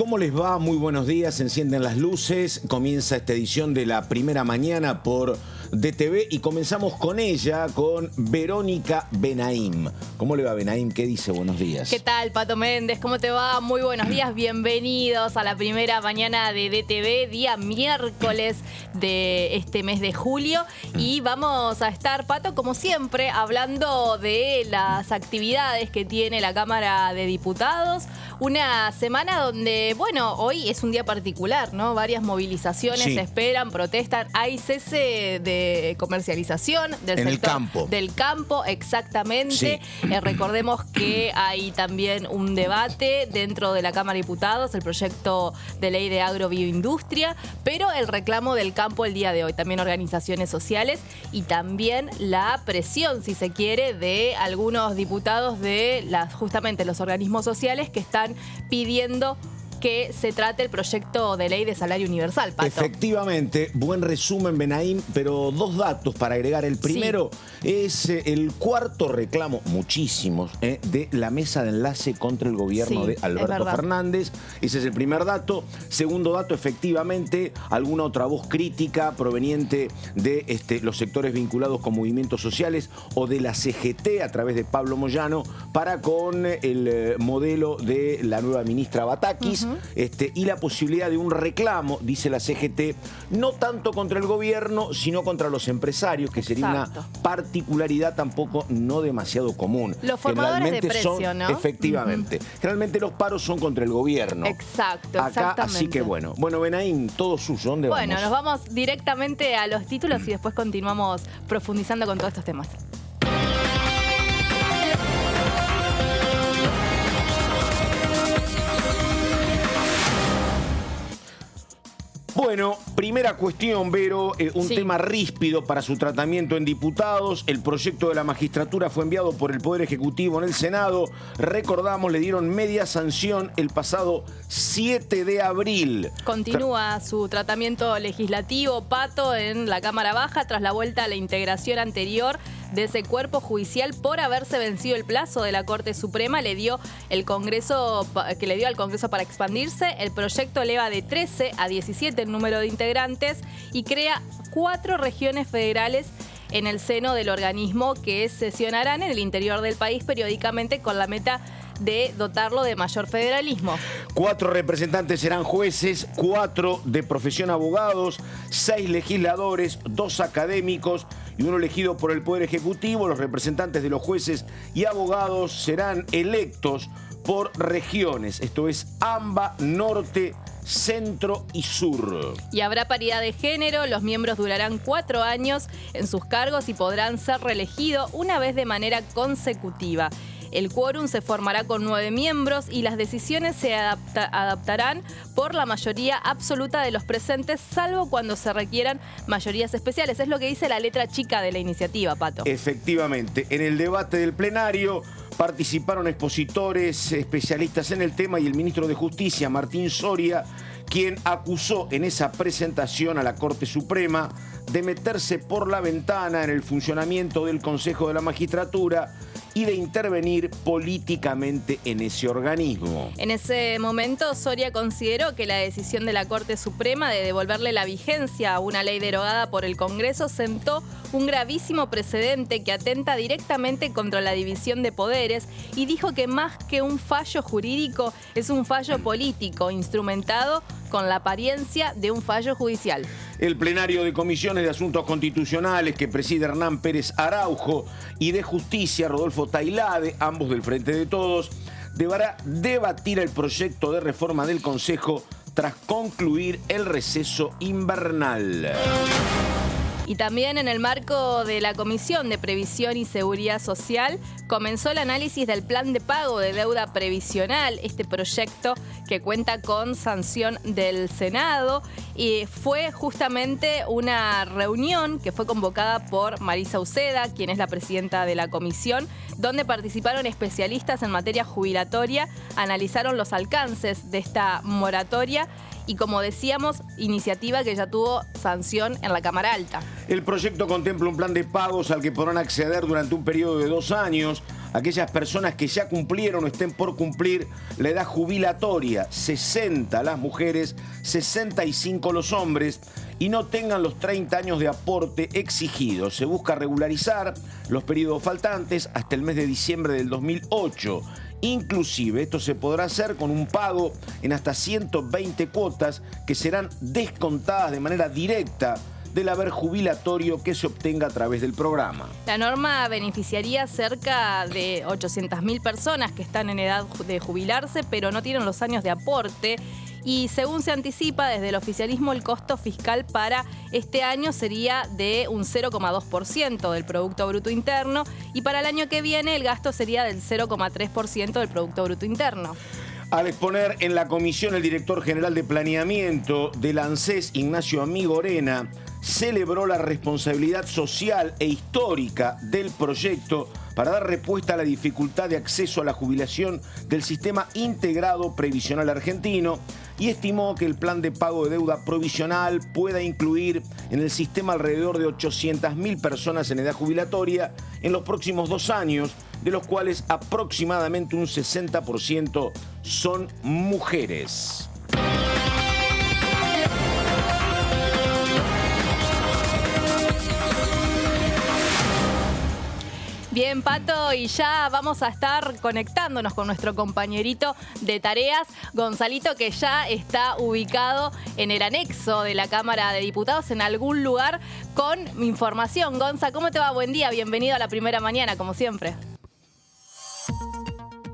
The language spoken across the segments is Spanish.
¿Cómo les va? Muy buenos días, se encienden las luces, comienza esta edición de La Primera Mañana por DTV y comenzamos con ella, con Verónica Benaim. ¿Cómo le va, Benaim? ¿Qué dice? Buenos días. ¿Qué tal, Pato Méndez? ¿Cómo te va? Muy buenos días, bienvenidos a La Primera Mañana de DTV, día miércoles de este mes de julio. Y vamos a estar, Pato, como siempre, hablando de las actividades que tiene la Cámara de Diputados. Una semana donde, bueno, hoy es un día particular, ¿no? Varias movilizaciones se esperan, protestan. Hay cese de comercialización del sector. El campo. Del campo, exactamente. Sí. Recordemos que hay también un debate dentro de la Cámara de Diputados, el proyecto de ley de agrobioindustria, pero el reclamo del campo el día de hoy. También organizaciones sociales y también la presión, si se quiere, de algunos diputados de justamente los organismos sociales que están pidiendo que se trate el proyecto de ley de salario universal, Pato. Efectivamente, buen resumen, Benaim, pero dos datos para agregar. El primero es el cuarto reclamo, muchísimos, de la mesa de enlace contra el gobierno de Alberto Fernández. Ese es el primer dato. Segundo dato, efectivamente, alguna otra voz crítica proveniente de los sectores vinculados con movimientos sociales o de la CGT a través de Pablo Moyano para con el modelo de la nueva ministra Batakis. Y la posibilidad de un reclamo, dice la CGT, no tanto contra el gobierno, sino contra los empresarios, que sería una particularidad tampoco no demasiado común. Los formadores de precio, ¿no? Efectivamente. Generalmente los paros son contra el gobierno. Exacto, Acá, exactamente. así que bueno. Bueno, Benaim, todo suyo. ¿Dónde vamos? Bueno, nos vamos directamente a los títulos y después continuamos profundizando con todos estos temas. Bueno, primera cuestión, Vero, un tema ríspido para su tratamiento en diputados. El proyecto de la magistratura fue enviado por el Poder Ejecutivo en el Senado. Recordamos, le dieron media sanción el pasado 7 de abril. Continúa su tratamiento legislativo, Pato, en la Cámara Baja tras la vuelta a la integración anterior de ese cuerpo judicial por haberse vencido el plazo de la Corte Suprema. Le dio al Congreso para expandirse. El proyecto eleva de 13 a 17 el número de integrantes y crea 4 regiones federales en el seno del organismo que sesionarán en el interior del país periódicamente con la meta de dotarlo de mayor federalismo. 4 representantes serán jueces, 4 de profesión abogados, 6 legisladores, 2 académicos y 1 elegido por el Poder Ejecutivo. Los representantes de los jueces y abogados serán electos por regiones, esto es AMBA, Norte, Centro y Sur. Y habrá paridad de género, los miembros durarán 4 años en sus cargos y podrán ser reelegidos una vez de manera consecutiva. El quórum se formará con 9 miembros y las decisiones se adaptarán por la mayoría absoluta de los presentes, salvo cuando se requieran mayorías especiales. Es lo que dice la letra chica de la iniciativa, Pato. Efectivamente, en el debate del plenario participaron expositores, especialistas en el tema y el ministro de Justicia, Martín Soria, quien acusó en esa presentación a la Corte Suprema de meterse por la ventana en el funcionamiento del Consejo de la Magistratura y de intervenir políticamente en ese organismo. En ese momento, Soria consideró que la decisión de la Corte Suprema de devolverle la vigencia a una ley derogada por el Congreso sentó un gravísimo precedente que atenta directamente contra la división de poderes y dijo que más que un fallo jurídico es un fallo político instrumentado con la apariencia de un fallo judicial. El plenario de Comisiones de Asuntos Constitucionales que preside Hernán Pérez Araujo y de Justicia Rodolfo Tailade, ambos del Frente de Todos, deberá debatir el proyecto de reforma del Consejo tras concluir el receso invernal. Y también en el marco de la Comisión de Previsión y Seguridad Social comenzó el análisis del plan de pago de deuda previsional, este proyecto que cuenta con sanción del Senado. Y fue justamente una reunión que fue convocada por Marisa Uceda, quien es la presidenta de la comisión, donde participaron especialistas en materia jubilatoria, analizaron los alcances de esta moratoria y, como decíamos, iniciativa que ya tuvo sanción en la Cámara Alta. El proyecto contempla un plan de pagos al que podrán acceder durante un periodo de 2 años aquellas personas que ya cumplieron o estén por cumplir la edad jubilatoria, 60 las mujeres, 65 los hombres, y no tengan los 30 años de aporte exigidos. Se busca regularizar los periodos faltantes hasta el mes de diciembre del 2008. Inclusive esto se podrá hacer con un pago en hasta 120 cuotas que serán descontadas de manera directa del haber jubilatorio que se obtenga a través del programa. La norma beneficiaría cerca de 800.000 personas que están en edad de jubilarse, pero no tienen los años de aporte. Y según se anticipa desde el oficialismo, el costo fiscal para este año sería de un 0,2% del Producto Bruto Interno, y para el año que viene el gasto sería del 0,3% del Producto Bruto Interno. Al exponer en la comisión, el director general de Planeamiento del ANSES, Ignacio Amigorena, celebró la responsabilidad social e histórica del proyecto para dar respuesta a la dificultad de acceso a la jubilación del sistema integrado previsional argentino, y estimó que el plan de pago de deuda provisional pueda incluir en el sistema alrededor de 800.000 personas en edad jubilatoria en los próximos 2 años, de los cuales aproximadamente un 60% son mujeres. Bien, Pato, y ya vamos a estar conectándonos con nuestro compañerito de tareas, Gonzalito, que ya está ubicado en el anexo de la Cámara de Diputados, en algún lugar, con información. Gonza, ¿cómo te va? Buen día, bienvenido a La Primera Mañana, como siempre.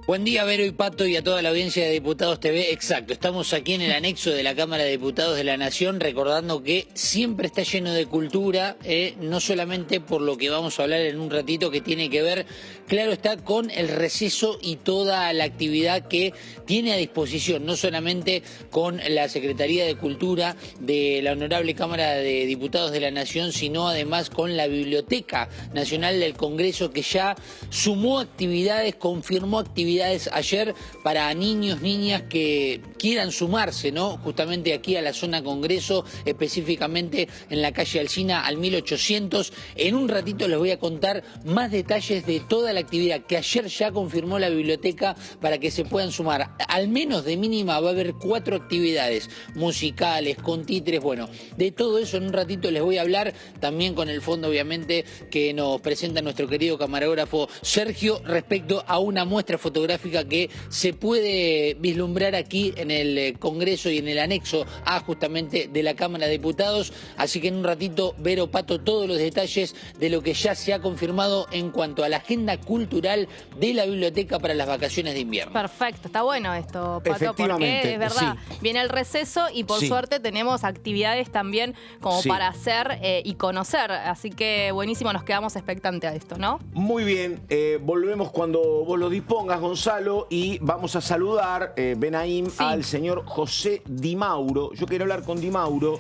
Buen día, Vero y Pato, y a toda la audiencia de Diputados TV. Exacto, estamos aquí en el anexo de la Cámara de Diputados de la Nación, recordando que siempre está lleno de cultura, no solamente por lo que vamos a hablar en un ratito, que tiene que ver, claro está, con el receso y toda la actividad que tiene a disposición, no solamente con la Secretaría de Cultura de la Honorable Cámara de Diputados de la Nación, sino además con la Biblioteca Nacional del Congreso, que ya sumó actividades, confirmó actividades ayer para niños, niñas que quieran sumarse, ¿no? Justamente aquí a la zona Congreso, específicamente en la calle Alsina al 1800. En un ratito les voy a contar más detalles de toda la actividad que ayer ya confirmó la biblioteca para que se puedan sumar. Al menos de mínima va a haber 4 actividades musicales, con títeres, bueno, de todo eso en un ratito les voy a hablar, también con el fondo obviamente que nos presenta nuestro querido camarógrafo Sergio, respecto a una muestra fotográfica que se puede vislumbrar aquí en el Congreso y en el anexo A justamente de la Cámara de Diputados. Así que en un ratito, Vero, Pato, todos los detalles de lo que ya se ha confirmado en cuanto a la agenda cultural de la biblioteca para las vacaciones de invierno. Perfecto, está bueno esto, Pato, porque es verdad, sí, viene el receso y por suerte tenemos actividades también como para hacer y conocer. Así que buenísimo, nos quedamos expectantes a esto, ¿no? Muy bien, volvemos cuando vos lo dispongas, Gonzalo, y vamos a saludar, Benaim, al señor José Di Mauro. Yo quiero hablar con Di Mauro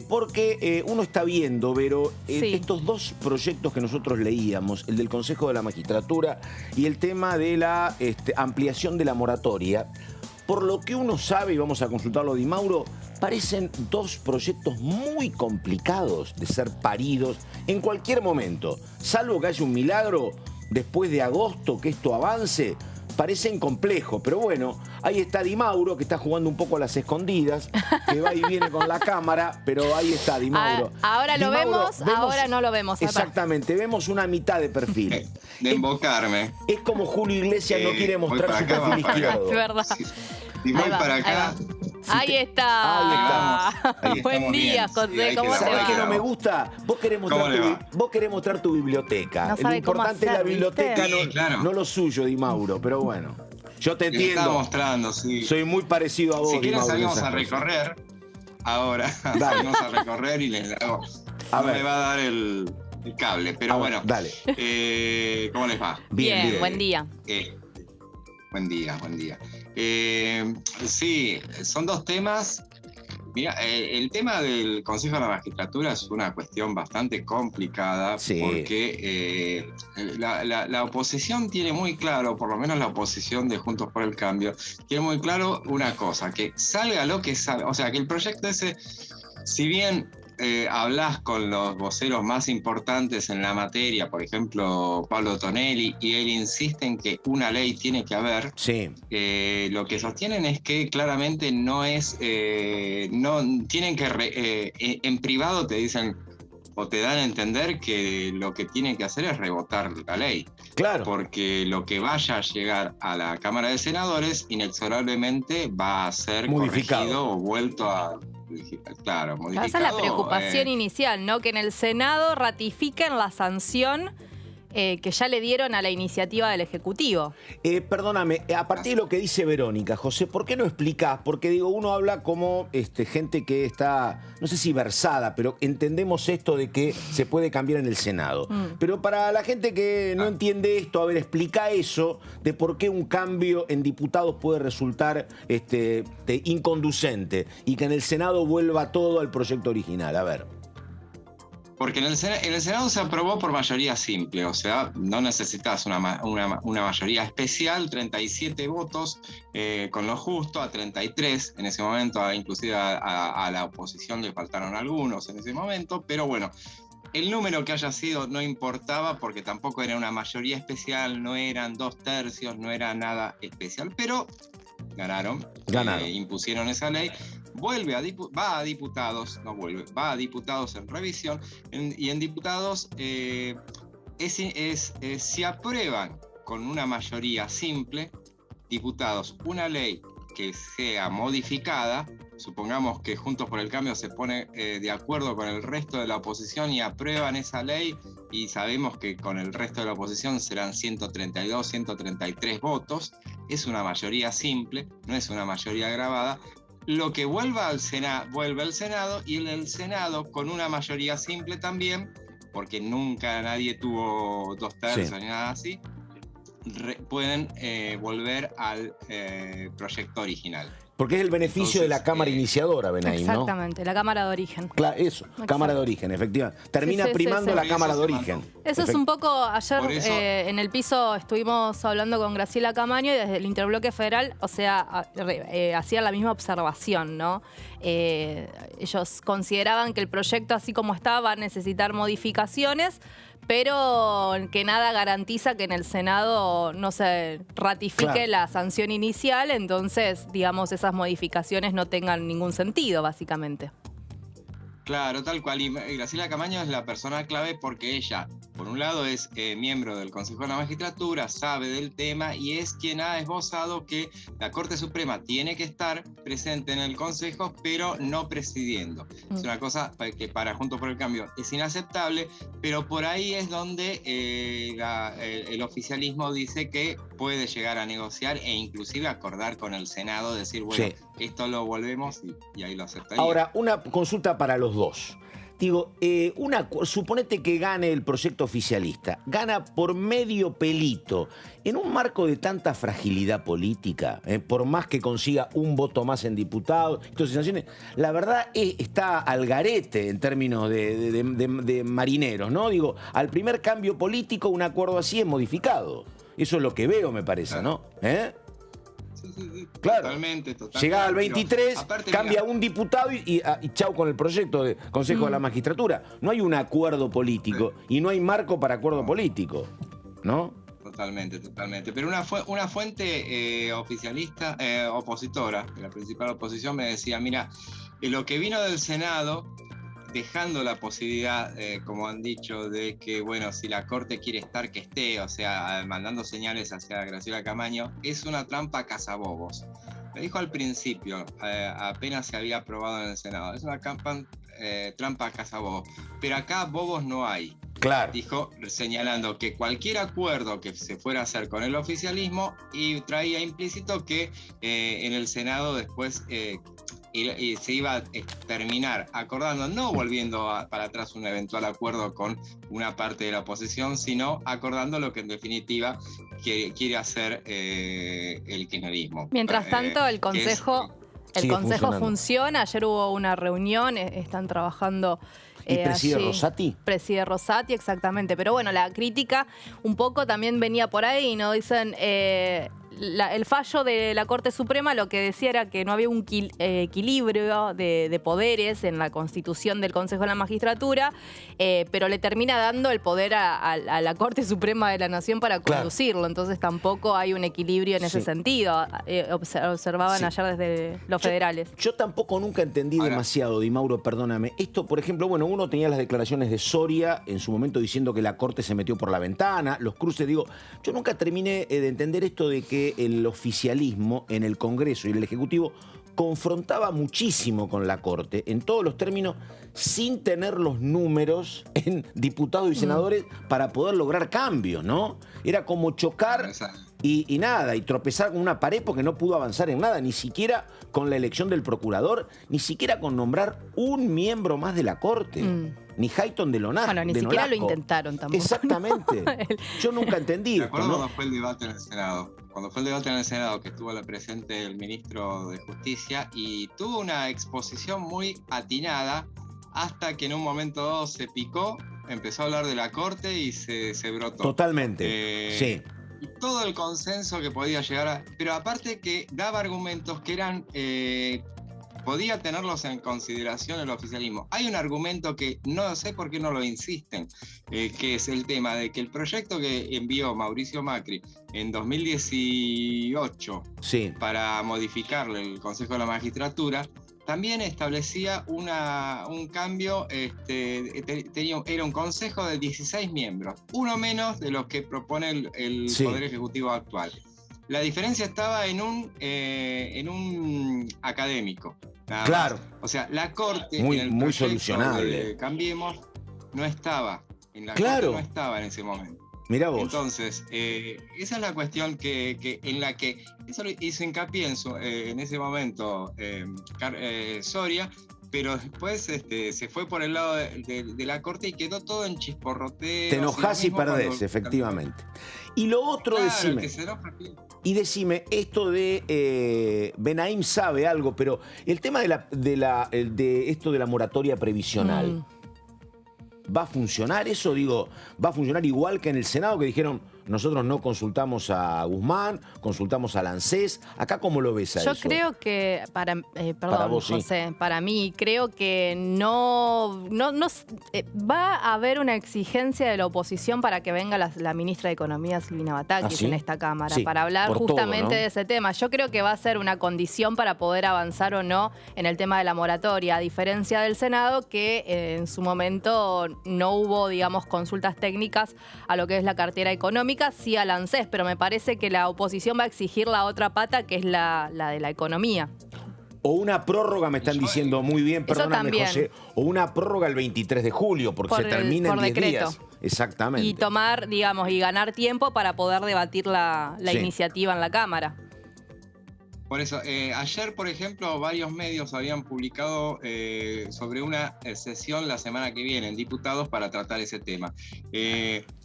porque uno está viendo, Vero, estos 2 proyectos que nosotros leíamos, el del Consejo de la Magistratura y el tema de la ampliación de la moratoria. Por lo que uno sabe, y vamos a consultarlo, Di Mauro, parecen 2 proyectos muy complicados de ser paridos en cualquier momento. Salvo que haya un milagro después de agosto que esto avance, parecen complejos. Pero bueno, ahí está Di Mauro, que está jugando un poco a las escondidas, que va y viene con la cámara, pero ahí está Di Mauro. Ahora lo vemos, ahora no lo vemos. Exactamente, vemos una mitad de perfil. De embocarme. Es como Julio Iglesias no quiere mostrar su perfil izquierdo. Es verdad. Y voy para acá. Ahí está. Ahí Buen día, José. ¿Cómo te ¿Sabés va? qué no me gusta? Vos querés mostrar tu biblioteca. No sabe lo importante es la biblioteca, no lo suyo, Di Mauro. Pero bueno, yo te entiendo. Estaba mostrando, sí. Soy muy parecido a vos, Si Di Mauro. quieren salimos a recorrer. Ahora salimos a recorrer y les hago. No me va a dar el cable, pero bueno. Dale. ¿Cómo les va? Bien, buen día. Buen día. Sí, son 2 temas. Mira, el tema del Consejo de la Magistratura es una cuestión bastante complicada porque la oposición tiene muy claro, por lo menos la oposición de Juntos por el Cambio, tiene muy claro una cosa, que salga lo que salga, o sea, que el proyecto ese, si bien hablas con los voceros más importantes en la materia, por ejemplo, Pablo Tonelli, y él insiste en que una ley tiene que haber, Sí. Lo que sostienen es que claramente no es, no tienen que, en privado te dicen o te dan a entender que lo que tienen que hacer es rebotar la ley. Claro. Porque lo que vaya a llegar a la Cámara de Senadores inexorablemente va a ser modificado, corregido o vuelto a... Claro, modificado. Esa es la preocupación inicial, ¿no? Que en el Senado ratifiquen la sanción que ya le dieron a la iniciativa del Ejecutivo. Perdóname, a partir de lo que dice Verónica, José, ¿por qué no explicás? Porque digo, uno habla como gente que está, no sé si versada, pero entendemos esto de que se puede cambiar en el Senado. Pero para la gente que no entiende esto, a ver, explica eso de por qué un cambio en diputados puede resultar inconducente y que en el Senado vuelva todo al proyecto original. A ver. Porque en el Senado se aprobó por mayoría simple, o sea, no necesitas una mayoría especial, 37 votos con lo justo, a 33 en ese momento, inclusive a la oposición le faltaron algunos en ese momento, pero bueno, el número que haya sido no importaba porque tampoco era una mayoría especial, no eran 2/3, no era nada especial, pero ganaron. Impusieron esa ley. Va a diputados, no vuelve, va a diputados en revisión y en diputados si aprueban con una mayoría simple, diputados, una ley que sea modificada, supongamos que Juntos por el Cambio se pone de acuerdo con el resto de la oposición y aprueban esa ley y sabemos que con el resto de la oposición serán 132, 133 votos, es una mayoría simple, no es una mayoría agravada. Lo que vuelva al Senado, vuelve al Senado y en el Senado con una mayoría simple también, porque nunca nadie tuvo 2/3 ni nada así, pueden volver al proyecto original. Porque es el beneficio de la Cámara iniciadora, Benaim, ¿no? Exactamente, la Cámara de Origen. Claro, eso, Exacto. Cámara de Origen, efectivamente. Termina primando la Cámara de Origen. Eso es un poco, ayer en el piso estuvimos hablando con Graciela Camaño y desde el Interbloque Federal, o sea, hacían la misma observación, ¿no? Ellos consideraban que el proyecto así como estaba va a necesitar modificaciones, pero que nada garantiza que en el Senado no se ratifique la sanción inicial, entonces, digamos, esas modificaciones no tengan ningún sentido, básicamente. Claro, tal cual. Y Graciela Camaño es la persona clave porque ella, por un lado, es miembro del Consejo de la Magistratura, sabe del tema y es quien ha esbozado que la Corte Suprema tiene que estar presente en el Consejo, pero no presidiendo. Es una cosa que para Juntos por el Cambio es inaceptable, pero por ahí es donde el oficialismo dice que puede llegar a negociar e inclusive acordar con el Senado, decir, bueno, esto lo volvemos y ahí lo aceptaría. Ahora, una consulta para los dos. Digo, suponete que gane el proyecto oficialista, gana por medio pelito. En un marco de tanta fragilidad política, por más que consiga un voto más en diputados, la verdad está al garete en términos de marineros, ¿no? Digo, al primer cambio político un acuerdo así es modificado. Eso es lo que veo, me parece, ¿no? Sí, claro. Totalmente. Llega al 23, aparte, cambia un diputado y chau con el proyecto de Consejo de la Magistratura. No hay un acuerdo político y no hay marco para acuerdo político, ¿no? Totalmente. Pero una fuente oficialista, opositora, de la principal oposición, me decía, mira, lo que vino del Senado, dejando la posibilidad, como han dicho, de que, bueno, si la Corte quiere estar, que esté, o sea, mandando señales hacia Graciela Camaño, es una trampa cazabobos. Lo dijo al principio, apenas se había aprobado en el Senado. Es una trampa cazabobos. Pero acá bobos no hay. Claro. Dijo, señalando que cualquier acuerdo que se fuera a hacer con el oficialismo y traía implícito que en el Senado después y se iba a terminar acordando, no volviendo para atrás un eventual acuerdo con una parte de la oposición, sino acordando lo que en definitiva quiere hacer el kirchnerismo. Mientras tanto, el Consejo funciona. Ayer hubo una reunión, están trabajando. ¿Y preside Rosati? Preside Rosati, exactamente. Pero bueno, la crítica un poco también venía por ahí, ¿no? Dicen, el fallo de la Corte Suprema lo que decía era que no había un equilibrio de poderes en la constitución del Consejo de la Magistratura, pero le termina dando el poder a la Corte Suprema de la Nación para conducirlo. Entonces tampoco hay un equilibrio en ese sentido. Observaban ayer desde los federales. Yo tampoco nunca entendí demasiado, Di Mauro, perdóname. Esto, por ejemplo, bueno, uno tenía las declaraciones de Soria en su momento diciendo que la Corte se metió por la ventana, los cruces, digo, yo nunca terminé de entender esto de que el oficialismo en el Congreso y el Ejecutivo confrontaba muchísimo con la Corte, en todos los términos, sin tener los números en diputados y senadores para poder lograr cambios, ¿no? Era como chocar y nada, y tropezar con una pared porque no pudo avanzar en nada, ni siquiera con la elección del procurador, ni siquiera con nombrar un miembro más de la Corte. Ni Hayton de Lonaco. Bueno, ni siquiera lo intentaron tampoco. Exactamente. Yo nunca entendí. Me acuerdo cuando fue el debate en el Senado. Cuando fue el debate en el Senado, que estuvo presente el ministro de Justicia y tuvo una exposición muy atinada hasta que en un momento dado se picó, empezó a hablar de la Corte y se brotó. Totalmente, sí. Y todo el consenso que podía llegar a... Pero aparte que daba argumentos que eran... podía tenerlos en consideración el oficialismo. Hay un argumento que no sé por qué no lo insisten, que es el tema de que el proyecto que envió Mauricio Macri en 2018 para modificarle el Consejo de la Magistratura, también establecía un cambio, era un consejo de 16 miembros, uno menos de los que propone el Poder Ejecutivo actual. La diferencia estaba en un académico. Claro. Más. O sea, la Corte muy solucionable. Cambiemos no estaba. En la Corte no estaba en ese momento. Mirá vos. Entonces, esa es la cuestión en la que eso hizo hincapié en ese momento Soria, pero después se fue por el lado de la Corte y quedó todo en chisporroteo. Te enojás y perdés, efectivamente. Y lo otro, decime. Y decime, esto de Benaim sabe algo, pero el tema de esto de la moratoria previsional, ¿va a funcionar eso? Digo, ¿va a funcionar igual que en el Senado, que dijeron, nosotros no consultamos a Guzmán, consultamos a ANSES? ¿Acá cómo lo ves a eso? Yo creo que, perdón, para vos, José, para mí, creo que no va a haber una exigencia de la oposición para que venga la ministra de Economía, Silvina Batakis, en esta Cámara, para hablar justamente de ese tema. Yo creo que va a ser una condición para poder avanzar o no en el tema de la moratoria, a diferencia del Senado, que en su momento no hubo, digamos, consultas técnicas a lo que es la cartera económica, sí al ANSES, pero me parece que la oposición va a exigir la otra pata, que es la de la economía. O una prórroga, me están diciendo muy bien, perdóname, José, o una prórroga el 23 de julio, porque se termina en 10 días. Exactamente. Y tomar, digamos, y ganar tiempo para poder debatir la iniciativa en la Cámara. Por eso, ayer, por ejemplo, varios medios habían publicado sobre una sesión la semana que viene en Diputados para tratar ese tema.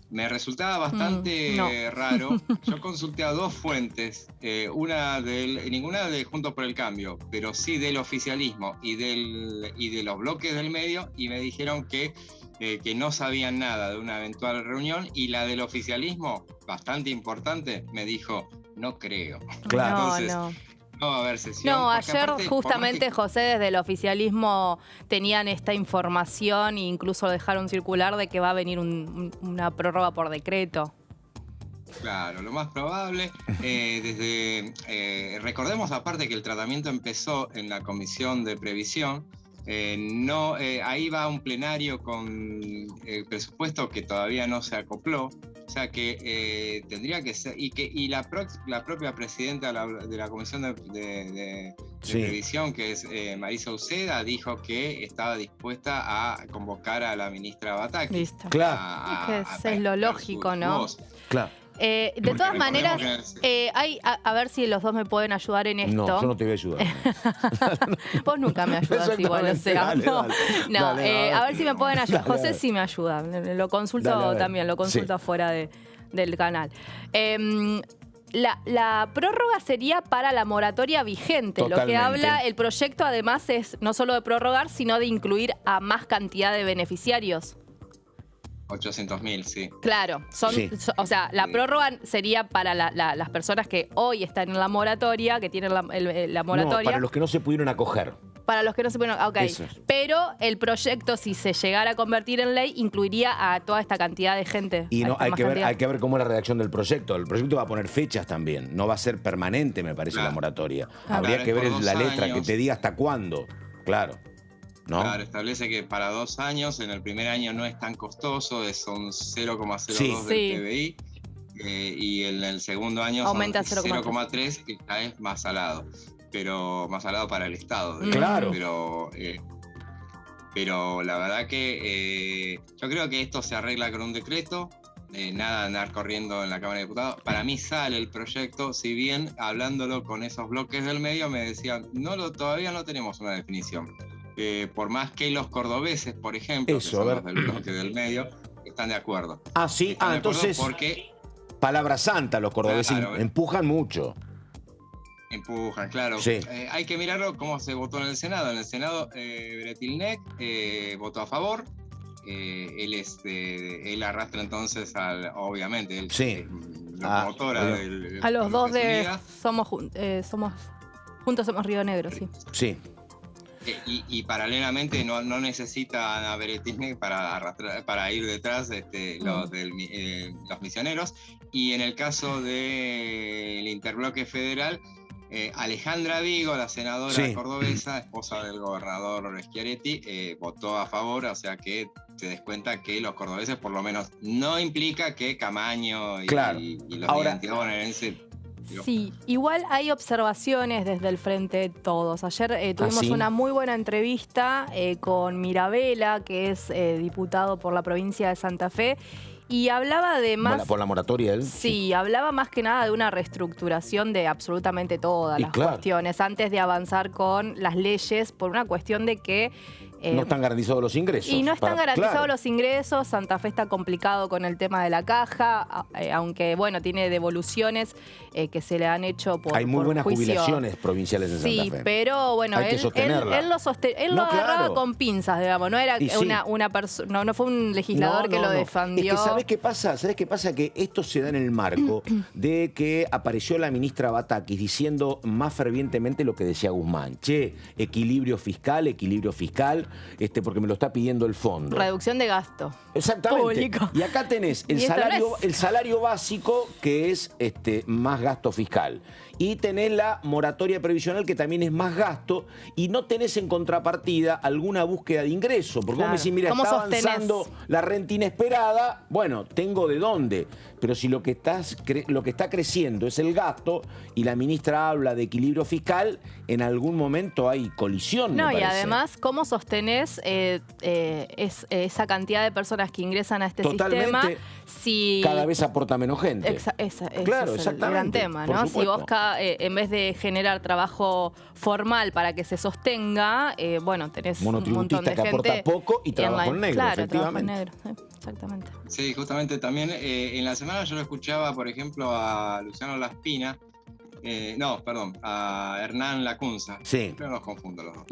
Me resultaba bastante raro. Yo consulté a dos fuentes, ninguna de Juntos por el Cambio, pero sí del oficialismo y de los bloques del medio, y me dijeron que no sabían nada de una eventual reunión, y la del oficialismo, bastante importante, me dijo, no creo. Claro. Entonces, no va a haber sesión. No, ayer aparte, justamente, José, desde el oficialismo tenían esta información e incluso dejaron circular de que va a venir una prórroga por decreto. Claro, lo más probable. Recordemos aparte que el tratamiento empezó en la Comisión de Previsión. Ahí va un plenario con el presupuesto que todavía no se acopló. O sea que tendría que ser, y la propia presidenta de la Comisión de Previsión, que es Marisa Uceda, dijo que estaba dispuesta a convocar a la ministra Batakis. Listo. Claro. Es lo lógico, ¿no? Claro. De todas maneras, a ver si los dos me pueden ayudar en esto. No, yo no te voy a ayudar. Vos nunca me ayudas igual, o sea. Dale. A ver si me pueden ayudar. José sí me ayuda. Lo consulto también, lo consulto afuera del canal. La prórroga sería para la moratoria vigente. Totalmente. Lo que habla el proyecto, además, es no solo de prorrogar, sino de incluir a más cantidad de beneficiarios. 800.000, sí. Claro, Sí. o sea, la prórroga sería para las personas que hoy están en la moratoria, que tienen la No, moratoria. para los que no se pudieron acoger. Para los que no se pueden. Ok. Eso es. Pero el proyecto, si se llegara a convertir en ley, incluiría a toda esta cantidad de gente. Y a no, esta hay más que, ver, cantidad. hay que ver cómo es la redacción del proyecto. El proyecto va a poner fechas también. No va a ser permanente, me parece, Claro. la moratoria. Ah. Habría Claro, que es ver por la 2 letra que años. te diga hasta cuándo. Claro. ¿No? Claro, establece que para 2 años, en el primer año no es tan costoso, son 0,02 Sí. del Sí. PBI, y en el segundo año Aumenta son 0,3, que ya es más salado, pero más salado para el Estado. digamos. Claro. Pero la verdad que yo creo que esto se arregla con un decreto, nada de andar corriendo en la Cámara de Diputados. Para mí sale el proyecto, si bien hablándolo con esos bloques del medio me decían, todavía no tenemos una definición. Por más que los cordobeses, por ejemplo, Eso, que son a ver. los del bloque del medio, están de acuerdo. Ah, sí. Están Ah, de acuerdo entonces, porque palabra santa, los cordobeses Claro. empujan mucho. empujan, claro. Sí. Hay que mirarlo cómo se votó en el Senado. En el Senado, Bretilnec votó a favor. Él arrastra entonces obviamente, él Sí. locomotora Ah, del A los dos Naciones de Unidas. Juntos Somos Río Negro, sí. Sí. Y paralelamente no necesita a Bretilnec para ir detrás los misioneros. Y en el caso del interbloque federal, Alejandra Vigo, la senadora Sí. cordobesa, esposa del gobernador Schiaretti, votó a favor, o sea que te des cuenta que los cordobeses por lo menos no implica que Camaño Claro. y los Ahora- identidad bonaerense. Sí, igual hay observaciones desde el Frente Todos. Ayer tuvimos ¿sí? una muy buena entrevista con Mirabella, que es diputado por la provincia de Santa Fe, y hablaba de más... Por la moratoria él. Sí, hablaba más que nada de una reestructuración de absolutamente todas Y las claro. cuestiones antes de avanzar con las leyes por una cuestión de que... No están garantizados los ingresos. Y no están garantizados claro. los ingresos. Santa Fe está complicado con el tema de la caja, aunque bueno, tiene devoluciones que se le han hecho por Hay muy por buenas juicio. jubilaciones provinciales en Sí, Santa Fe. pero bueno, Hay que sostenerla. él lo No, agarraba claro. con pinzas, digamos. No era Y sí. una persona, no fue un legislador que lo defendió. Es que ¿sabés qué pasa? ¿Sabés qué pasa? Que esto se da en el marco de que apareció la ministra Batakis diciendo más fervientemente lo que decía Guzmán. Che, equilibrio fiscal, porque me lo está pidiendo el fondo. Reducción de gasto. Exactamente. Público. Y acá tenés el Y esto salario, no es. el salario básico, que es más gasto fiscal. Y tenés la moratoria previsional, que también es más gasto. Y no tenés en contrapartida alguna búsqueda de ingreso. Porque Claro. vos me decís, mira, ¿Cómo está sostenés? avanzando la renta inesperada. Bueno, tengo de dónde. Pero si lo que está creciendo es el gasto y la ministra habla de equilibrio fiscal, en algún momento hay colisión, me No, y parece. además, ¿cómo sostenés esa cantidad de personas que ingresan a este Totalmente. sistema si Cada vez aporta menos gente. Ese Claro, es el gran exactamente, tema, por ¿no? Si supuesto. vos en vez de generar trabajo formal para que se sostenga, bueno, tenés un montón Monotributista de que gente aporta poco y trabajo en negro, claro, trabajo en efectivamente. negro, sí, exactamente. Sí, justamente también en la semana yo lo escuchaba, por ejemplo, a Luciano Laspina, a Hernán Lacunza. Sí. No los confundo los dos.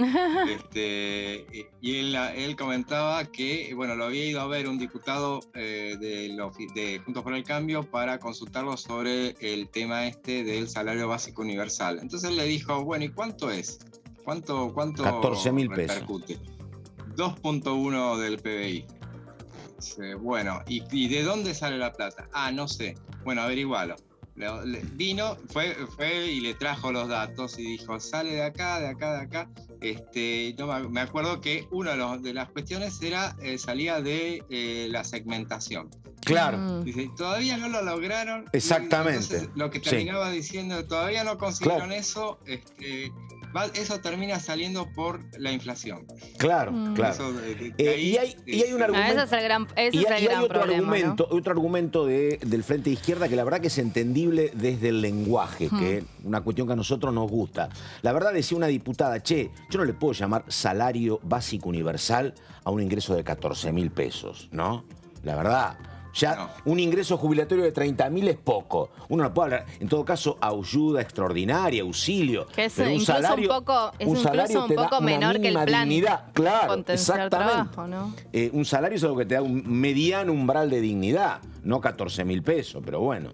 Y él comentaba que, bueno, lo había ido a ver un diputado de Juntos por el Cambio para consultarlo sobre el tema del salario básico universal. Entonces él le dijo, bueno, ¿y cuánto es? ¿Cuánto 14.000 pesos. repercute? 2.1 del PBI. Bueno, ¿y de dónde sale la plata? Ah, no sé. Bueno, averigualo. Vino, fue y le trajo los datos y dijo, sale de acá. Me acuerdo que una de las cuestiones salía de la segmentación. Claro. Dice, todavía no lo lograron. Exactamente. Entonces, lo que Sí. terminaba diciendo, todavía no consiguieron Claro. eso, eso termina saliendo por la inflación. Claro, claro. Eso Y hay un argumento. Ese es el gran, ese Y es el hay gran otro problema, argumento, ¿no? otro argumento del Frente de Izquierda que la verdad que es entendible desde el lenguaje, que es una cuestión que a nosotros nos gusta. La verdad decía una diputada, che, yo no le puedo llamar salario básico universal a un ingreso de 14.000 pesos, ¿no? La verdad, Ya No. un ingreso jubilatorio de 30.000 es poco. Uno no puede hablar. En todo caso, ayuda extraordinaria, auxilio. Que es pero incluso un poco, salario te da una menor que el mínima plan. dignidad. Claro, Potenciar exactamente. trabajo, ¿no? Un salario es algo que te da un mediano umbral de dignidad, no 14.000 pesos, pero bueno.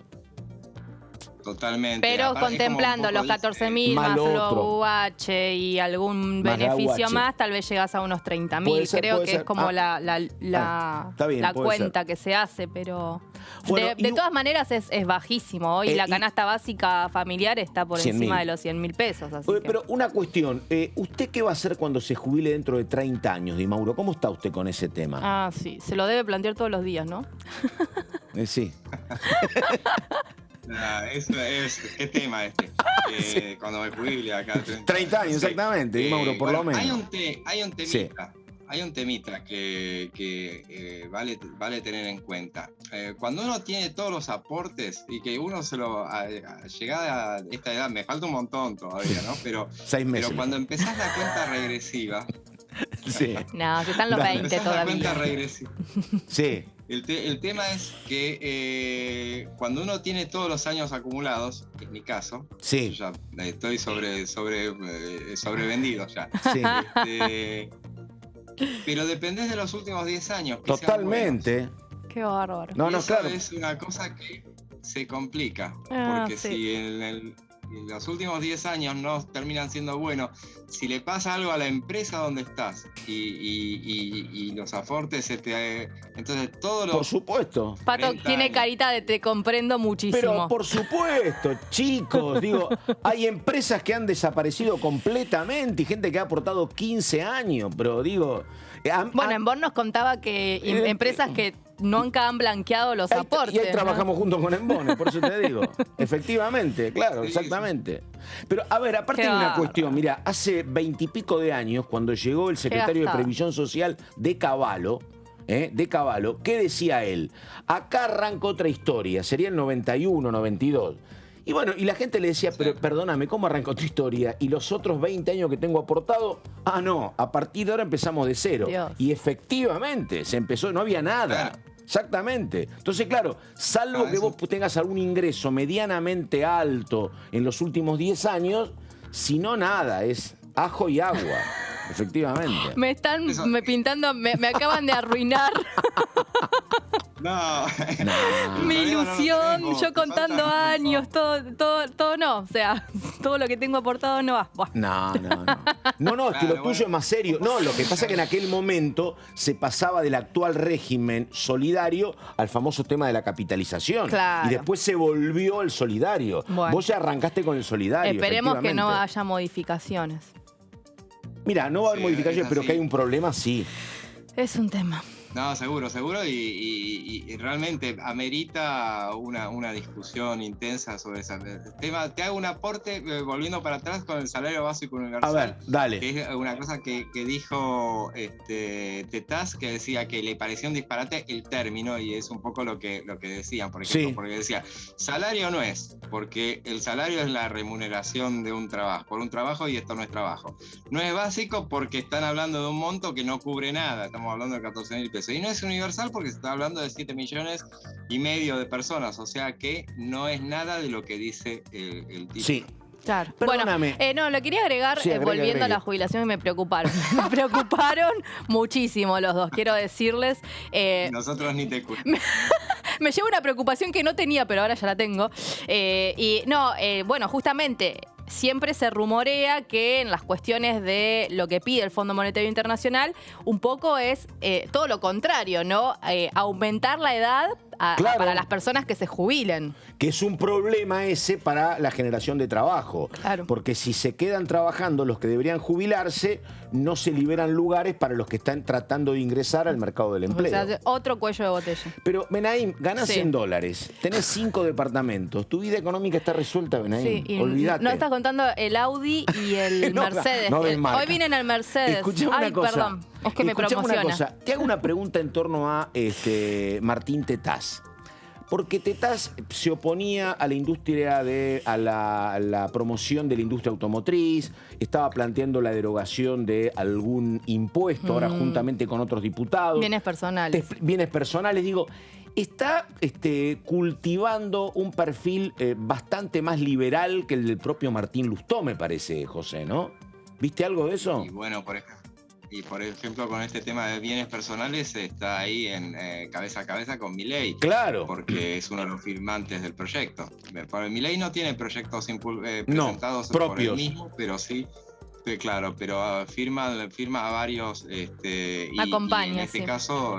Totalmente. Pero Aparte, contemplando es como los un poco 14.000 Más más lo los otro. UH y algún Más la beneficio UH. más, tal vez llegas a unos Puede 30.000. ser, Creo puede que ser. es como la está bien, puede cuenta que se hace, pero Bueno, de y- todas maneras es bajísimo. Hoy la y- canasta básica familiar está por 100.000. encima de los 100.000 pesos. Así Oye, que- pero una cuestión, ¿usted qué va a hacer cuando se jubile dentro de 30 años, Di Mauro? ¿Cómo está usted con ese tema? Ah, sí, se lo debe plantear todos los días, ¿no? Sí. ¿Qué tema este? Cuando me jubile acá. 30 años, exactamente, Di Mauro, por lo menos. Hay un temita. Hay un temita que vale tener en cuenta. Cuando uno tiene todos los aportes y que uno llegada a esta edad, me falta un montón todavía, ¿no? Pero 6 meses. Pero cuando empezás la cuenta regresiva, Sí, No, si están los Dale. 20 empezás la cuenta todavía. regresiva. sí. El tema es que cuando uno tiene todos los años acumulados, en mi caso, Sí. yo ya estoy sobrevendido ya. Sí. Pero dependés de los últimos 10 años. que sean Totalmente. Qué bárbaro. buenos. No, Y no, eso claro. es una cosa que se complica. Ah, Porque sí. si en los últimos 10 años no terminan siendo buenos, si le pasa algo a la empresa donde estás y los aportes, entonces todos los... Por supuesto. Pato 40 tiene años. carita de te comprendo muchísimo. Pero por supuesto, chicos, digo, hay empresas que han desaparecido completamente y gente que ha aportado 15 años, pero digo... Bueno, en Bonn nos contaba que empresas que nunca han blanqueado los aportes. Y ahí ¿no? trabajamos juntos con Embone, por eso te digo. Efectivamente, claro, Sí, exactamente. Pero, a ver, aparte Qué de una bárbaro. cuestión, mira, hace 20 y pico de años, cuando llegó el secretario de gastado. Previsión Social de Cavallo, ¿qué decía él? Acá arranca otra historia, sería el 91, 92. Y bueno, y la gente le decía, pero perdóname, ¿cómo arranca otra historia? Y los otros 20 años que tengo aportado, no, a partir de ahora empezamos de cero. Dios. Y efectivamente, se empezó, no había nada. Claro. Exactamente. Entonces, claro, salvo que vos tengas algún ingreso medianamente alto en los últimos 10 años, si no nada, es ajo y agua. Efectivamente. Me están Eso- pintando, me acaban de arruinar No. mi El problema no lo ilusión, tenés vos, yo te contando falta- años, todo no. O sea, todo lo que tengo aportado no va. Buah. No, es que lo Claro, tuyo bueno. es más serio. No, lo que pasa es que en aquel momento se pasaba del actual régimen solidario al famoso tema de la capitalización. Claro. Y después se volvió el solidario. Bueno. Vos ya arrancaste con el solidario. Esperemos que no efectivamente. haya modificaciones. Mira, no va a haber Sí, modificaciones, es pero así. que hay un problema, sí. Es un tema. No, seguro, y realmente amerita una discusión intensa sobre ese tema. Te hago un aporte, volviendo para atrás con el salario básico universal. A ver, dale. Que es una cosa que dijo Tetaz, que decía que le pareció un disparate el término, y es un poco lo que decían, por ejemplo, Sí. porque decía, salario no es, porque el salario es la remuneración de un trabajo, por un trabajo, y esto no es trabajo. No es básico porque están hablando de un monto que no cubre nada, estamos hablando de 14.000 pesos. Y no es universal porque se está hablando de 7,5 millones de personas, o sea que no es nada de lo que dice el título. Sí. Claro. Perdóname. Bueno, lo quería agregar, Sí, agregue, volviendo a agregue. la jubilación, y me preocuparon. Me preocuparon muchísimo los dos, quiero decirles. Nosotros ni te cuento. Me lleva una preocupación que no tenía, pero ahora ya la tengo. Bueno, justamente siempre se rumorea que en las cuestiones de lo que pide el Fondo Monetario Internacional, un poco es todo lo contrario, ¿no? Aumentar la edad Claro. para las personas que se jubilen. Que es un problema ese para la generación de trabajo. Claro. Porque si se quedan trabajando los que deberían jubilarse, no se liberan lugares para los que están tratando de ingresar al mercado del O empleo. sea, otro cuello de botella. Pero, Benaim, ganás Sí. 100 dólares, tenés 5 departamentos, tu vida económica está resuelta, Benaim. Sí, y Olvídate. no estás contando el Audi y el No, Mercedes. no ven marca. Hoy vienen al Mercedes. Escuchame Ay, una cosa. perdón. Es que me Escuchame promociona. una cosa. Te hago una pregunta en torno a Martín Tetaz. Porque Tetaz se oponía a la industria a la promoción de la industria automotriz, estaba planteando la derogación de algún impuesto, ahora juntamente con otros diputados. Bienes personales. Bienes personales, digo. está cultivando un perfil bastante más liberal que el del propio Martín Lustó, me parece, José, ¿no? ¿Viste algo de eso? Y bueno, por ejemplo, con este tema de bienes personales está ahí en cabeza a cabeza con Milei. Claro. Porque es uno de los firmantes del proyecto. Milei no tiene proyectos presentados por él mismo, pero sí, claro, pero firma a varios. Acompaña, y en este caso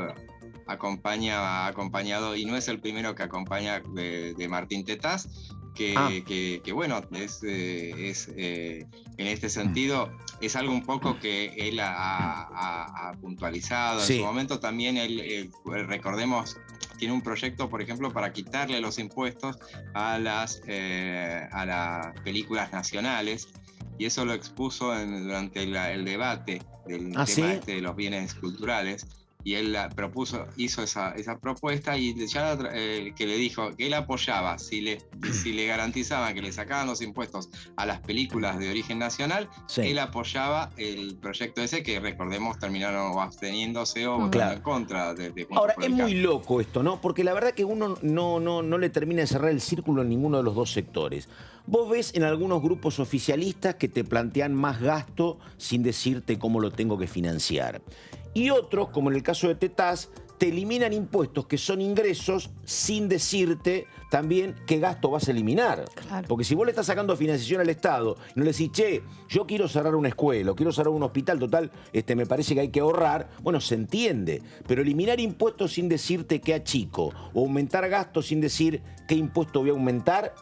ha acompañado, y no es el primero que acompaña de Martín Tetaz, que bueno, en este sentido es algo un poco que él ha puntualizado. Sí. En su momento también él, recordemos, tiene un proyecto, por ejemplo, para quitarle los impuestos a las películas nacionales, y eso lo expuso durante el debate del tema de los bienes culturales. Y él hizo esa propuesta, y ya que le dijo que él apoyaba, si le garantizaban que le sacaban los impuestos a las películas de origen nacional, él apoyaba el proyecto ese, que recordemos terminaron absteniéndose o votando en contra de Ahora, es muy loco esto, ¿no? Porque la verdad que uno no le termina de cerrar el círculo en ninguno de los dos sectores. Vos ves en algunos grupos oficialistas que te plantean más gasto sin decirte cómo lo tengo que financiar. Y otros, como en el caso de Tetaz, te eliminan impuestos que son ingresos sin decirte también qué gasto vas a eliminar. Claro. Porque si vos le estás sacando financiación al Estado y no le decís, che, yo quiero cerrar una escuela o quiero cerrar un hospital, total, me parece que hay que ahorrar, bueno, se entiende. Pero eliminar impuestos sin decirte qué achico, o aumentar gastos sin decir qué impuesto voy a aumentar,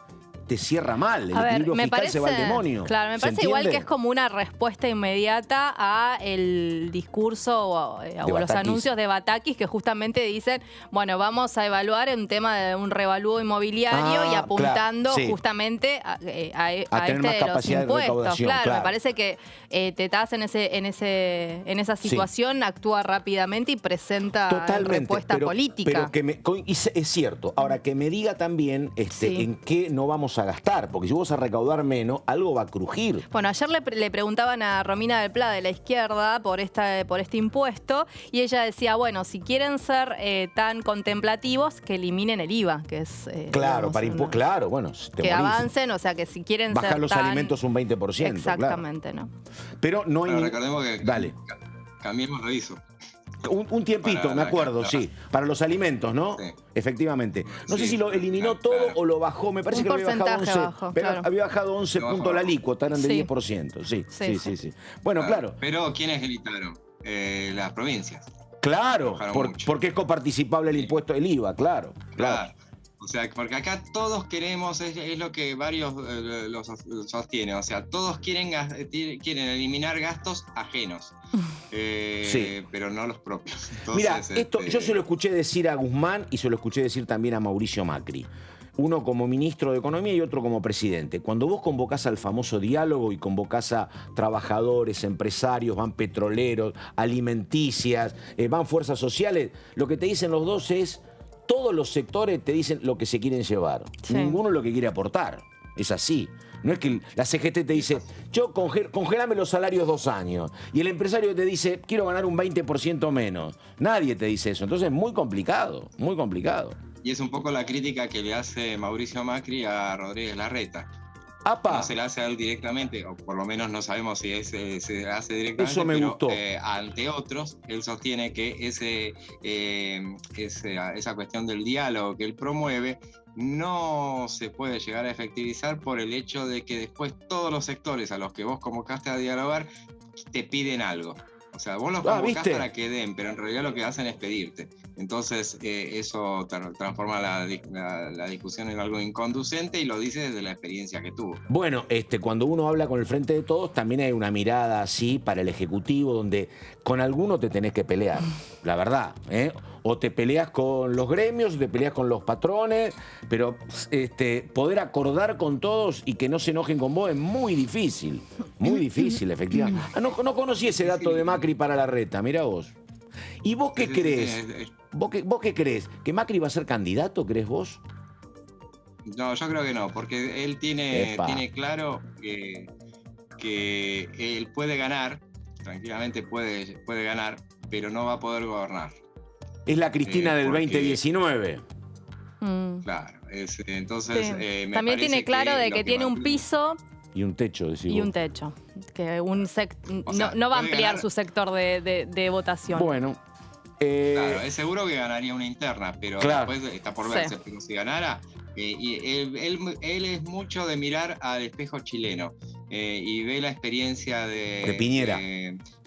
te cierra mal, el equilibrio fiscal se va al demonio. Claro, me parece igual que es como una respuesta inmediata a el discurso o los anuncios de Batakis, que justamente dicen, bueno, vamos a evaluar un tema de un revalúo inmobiliario y apuntando justamente a tener más de los impuestos. Claro, me parece que Tetaz en esa situación actúa rápidamente y presenta respuesta política. Pero es cierto. Ahora, que me diga también en qué no vamos a gastar, porque si vos vas a recaudar menos, algo va a crujir. Bueno, ayer le preguntaban a Romina del Pla de la izquierda por este impuesto, y ella decía, bueno, si quieren ser tan contemplativos, que eliminen el IVA, que es... claro, claro, bueno, que avancen, o sea, que si quieren bajar ser los alimentos un 20%. Exactamente, claro. ¿no? Pero no hay... recordemos que Dale. Cambiemos lo hizo. Un tiempito, me acuerdo, sí. Para los alimentos, ¿no? Sí. Efectivamente. No sé si lo eliminó todo o lo bajó. Me parece que había bajado 11 puntos la alícuota, eran de 10%. Sí. Bueno, claro. Pero ¿quiénes gritaron? Las provincias. Claro, porque es coparticipable el impuesto del IVA, claro. O sea, porque acá todos queremos, es lo que varios los sostienen, o sea, todos quieren eliminar gastos ajenos, pero no los propios. Entonces, mira, esto yo se lo escuché decir a Guzmán y se lo escuché decir también a Mauricio Macri. Uno como ministro de Economía y otro como presidente. Cuando vos convocás al famoso diálogo y convocás a trabajadores, empresarios, van petroleros, alimenticias, van fuerzas sociales, lo que te dicen los dos es... Todos los sectores te dicen lo que se quieren llevar. Ninguno lo que quiere aportar. Es así. No es que la CGT te dice, yo congelame los salarios 2 años. Y el empresario te dice, quiero ganar un 20% menos. Nadie te dice eso. Entonces es muy complicado, muy complicado. Y es un poco la crítica que le hace Mauricio Macri a Rodríguez Larreta. No se la hace a él directamente, o por lo menos no sabemos si se hace directamente. Eso me gustó. Ante otros, él sostiene que esa cuestión del diálogo que él promueve no se puede llegar a efectivizar por el hecho de que después todos los sectores a los que vos convocaste a dialogar te piden algo. O sea, vos los convocás para que den, pero en realidad lo que hacen es pedirte. Entonces, eso transforma la discusión en algo inconducente, y lo dice desde la experiencia que tuvo. Bueno, cuando uno habla con el Frente de Todos, también hay una mirada así para el Ejecutivo, donde con alguno te tenés que pelear, la verdad. O te peleas con los gremios, o te peleas con los patrones, pero poder acordar con todos y que no se enojen con vos es muy difícil, efectivamente. No conocí ese dato de Macri para Larreta, mirá vos. ¿Y vos qué crees? ¿Vos qué crees? ¿Que Macri va a ser candidato, crees vos? No, yo creo que no, porque él tiene claro que él puede ganar, tranquilamente puede ganar, pero no va a poder gobernar. Es la Cristina del 2019. Claro, entonces sí. me También tiene claro de que tiene un piso y un techo, decimos. y un techo. Que sea, no va a ampliar ganar... su sector de votación. Bueno. Claro, es seguro que ganaría una interna, pero claro. después está por verse. Sí. Pero si ganara, y él es mucho de mirar al espejo chileno y ve la experiencia de Piñera.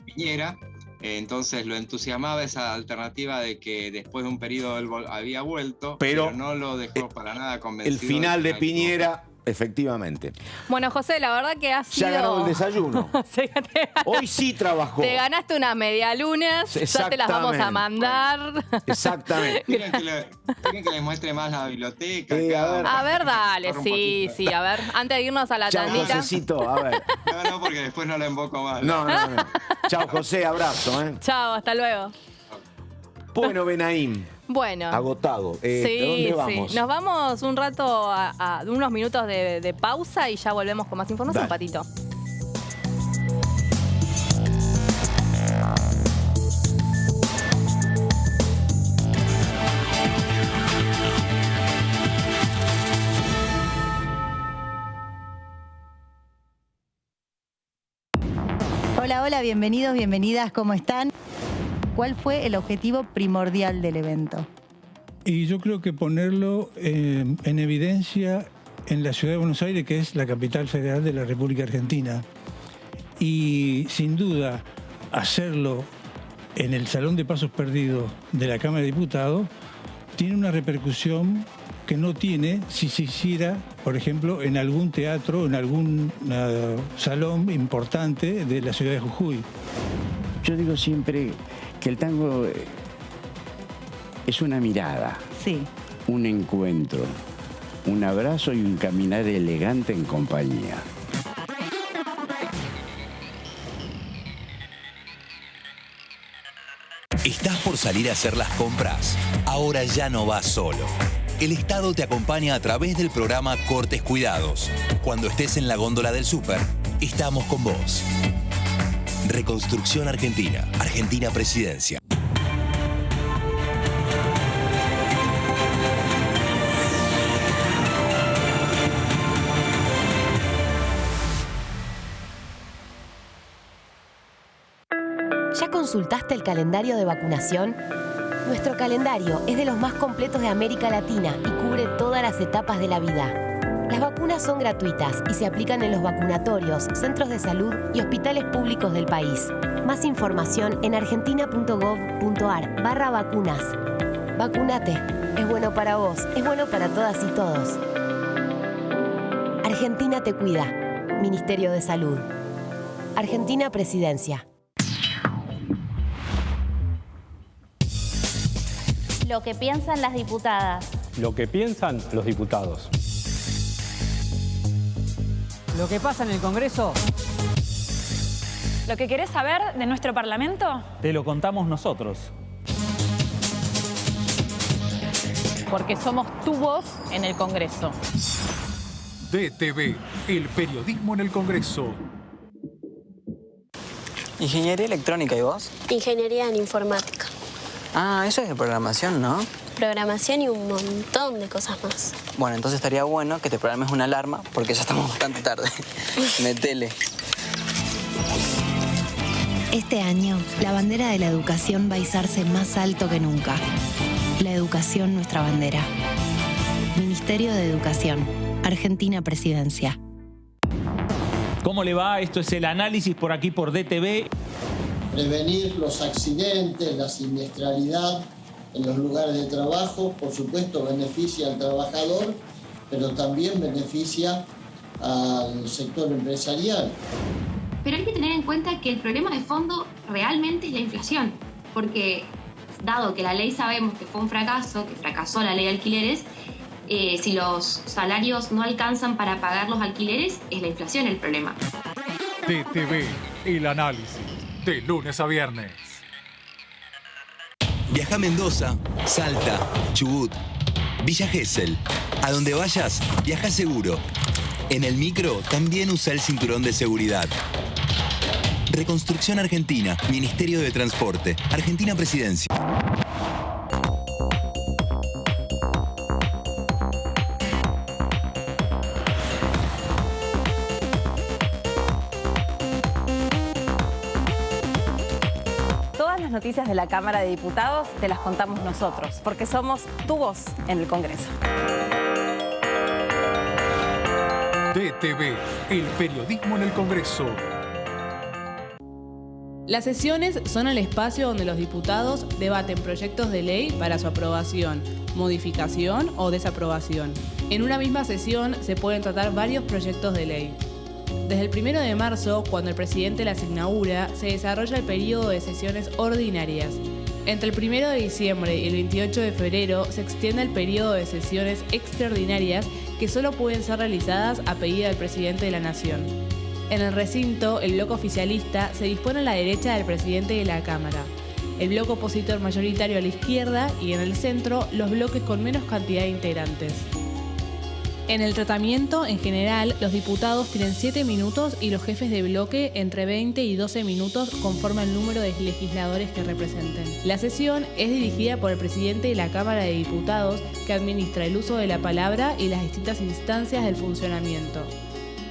Piñera. Entonces lo entusiasmaba esa alternativa de que después de un periodo él había vuelto, pero no lo dejó para nada convencido. El final de Piñera, efectivamente. Bueno, José, la verdad que ha sido... Ya ganó el desayuno. Hoy sí trabajó. Te ganaste una medialunas, ya te las vamos a mandar. Exactamente. ¿Quieren que les muestre más la biblioteca? A ver, dale, sí, a ver. Antes de irnos a la tandita. Chao, Josecito, a ver. No, porque después no la invoco más. No. Chao, José, abrazo. Chao, hasta luego. Bueno, Benaim. Bueno. Agotado. Sí, ¿Dónde vamos? Sí. Nos vamos un rato a unos minutos de pausa y ya volvemos con más información, Dale. Patito. Hola, bienvenidos, bienvenidas, ¿cómo están? ¿Cuál fue el objetivo primordial del evento? Y yo creo que ponerlo en evidencia en la ciudad de Buenos Aires, que es la capital federal de la República Argentina. Y sin duda, hacerlo en el Salón de Pasos Perdidos de la Cámara de Diputados tiene una repercusión que no tiene si se hiciera, por ejemplo, en algún teatro, en algún salón importante de la ciudad de Jujuy. Yo digo siempre que el tango es una mirada, Sí. un encuentro, un abrazo y un caminar elegante en compañía. ¿Estás por salir a hacer las compras? Ahora ya no vas solo. El Estado te acompaña a través del programa Cortes Cuidados. Cuando estés en la góndola del súper, estamos con vos. Reconstrucción Argentina. Argentina Presidencia. ¿Ya consultaste el calendario de vacunación? Nuestro calendario es de los más completos de América Latina y cubre todas las etapas de la vida. Las vacunas son gratuitas y se aplican en los vacunatorios, centros de salud y hospitales públicos del país. Más información en argentina.gov.ar/vacunas. Vacúnate. Es bueno para vos, es bueno para todas y todos. Argentina te cuida. Ministerio de Salud. Argentina Presidencia. Lo que piensan las diputadas. Lo que piensan los diputados. Lo que pasa en el Congreso. ¿Lo que querés saber de nuestro Parlamento? Te lo contamos nosotros. Porque somos tu voz en el Congreso. DTV, el periodismo en el Congreso. Ingeniería electrónica, ¿y vos? Ingeniería en informática. Ah, eso es de programación, ¿no? Programación y un montón de cosas más. Bueno, entonces estaría bueno que te programes una alarma porque ya estamos bastante tarde. Metele. Este año, la bandera de la educación va a izarse más alto que nunca. La educación, nuestra bandera. Ministerio de Educación. Argentina Presidencia. ¿Cómo le va? Esto es el análisis por aquí por DTV. Prevenir los accidentes, la siniestralidad en los lugares de trabajo, por supuesto beneficia al trabajador, pero también beneficia al sector empresarial. Pero hay que tener en cuenta que el problema de fondo realmente es la inflación, porque dado que la ley sabemos que fue un fracaso, que fracasó la ley de alquileres, si los salarios no alcanzan para pagar los alquileres, es la inflación el problema. DTV, el análisis, de lunes a viernes. Viaja a Mendoza, Salta, Chubut, Villa Gesell. A donde vayas, viaja seguro. En el micro también usa el cinturón de seguridad. Reconstrucción Argentina, Ministerio de Transporte, Argentina Presidencia. noticias de la Cámara de Diputados te las contamos nosotros, porque somos tu voz en el Congreso. DTV, el periodismo en el Congreso. Las sesiones son el espacio donde los diputados debaten proyectos de ley para su aprobación, modificación o desaprobación. En una misma sesión se pueden tratar varios proyectos de ley. Desde el 1 de marzo, cuando el presidente las inaugura, se desarrolla el periodo de sesiones ordinarias. Entre el 1 de diciembre y el 28 de febrero se extiende el periodo de sesiones extraordinarias que solo pueden ser realizadas a pedido del presidente de la Nación. En el recinto, el bloque oficialista se dispone a la derecha del presidente de la Cámara, el bloque opositor mayoritario a la izquierda y en el centro los bloques con menos cantidad de integrantes. En el tratamiento, en general, los diputados tienen 7 minutos y los jefes de bloque entre 20 y 12 minutos conforme al número de legisladores que representen. La sesión es dirigida por el presidente de la Cámara de Diputados, que administra el uso de la palabra y las distintas instancias del funcionamiento.